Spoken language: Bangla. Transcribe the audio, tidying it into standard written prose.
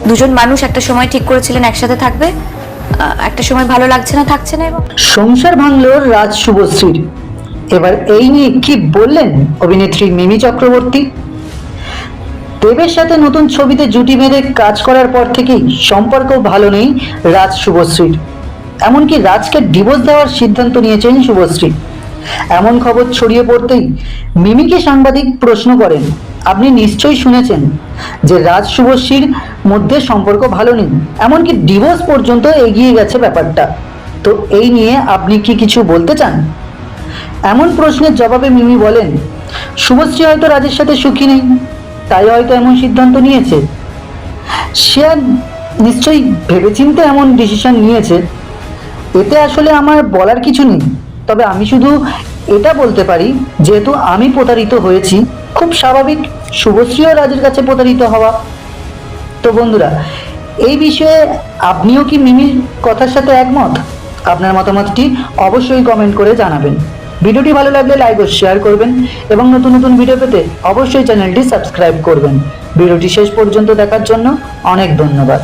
দুজন মানুষ একটা সময় ঠিক করেছিলেন একসাথে থাকবে, একটা সময় ভালো লাগছে না, থাকছে না, এবং সংসার ভাঙলো রাজ শুভশ্রীর। এবার এই নিয়ে কি বললেন অভিনেত্রী মিমি চক্রবর্তী? দেবের সাথে নতুন ছবিতে জুটি বেঁধে কাজ করার পর থেকেই সম্পর্ক ভালো নেই রাজ শুভশ্রীর। এমনকি রাজকে ডিভোর্স দেওয়ার সিদ্ধান্ত নিয়েছেন শুভশ্রী। এমন খবর ছড়িয়ে পড়তেই মিমিকে সাংবাদিক প্রশ্ন করেন, আপনি নিশ্চয়ই শুনেছেন যে রাজ শুভশ্রীর মধ্যে সম্পর্ক ভালো নেই, এমনকি ডিভোর্স পর্যন্ত এগিয়ে গেছে ব্যাপারটা। তো এই নিয়ে আপনি কি কিছু বলতে চান? এমন প্রশ্নের জবাবে মিমি বলেন, শুভশ্রী হয়তো রাজের সাথে সুখী নেই, তাই হয়তো এমন সিদ্ধান্ত নিয়েছে। সে আর নিশ্চয়ই ভেবেচিন্তে এমন ডিসিশন নিয়েছে। এতে আসলে আমার বলার কিছু নেই। তবে আমি শুধু এটা বলতে পারি, যেহেতু আমি প্রতারিত হয়েছি, খুব স্বাভাবিক শুভশ্রীও রাজের কাছে প্রতারিত হওয়া। তো বন্ধুরা, এই বিষয়ে আপনিও কি মিমির কথার সাথে একমত? আপনার মতামতটি অবশ্যই কমেন্ট করে জানাবেন। ভিডিওটি ভালো লাগলে লাইক ও শেয়ার করবেন এবং নতুন নতুন ভিডিও পেতে অবশ্যই চ্যানেলটি সাবস্ক্রাইব করবেন। ভিডিওটি শেষ পর্যন্ত দেখার জন্য অনেক ধন্যবাদ।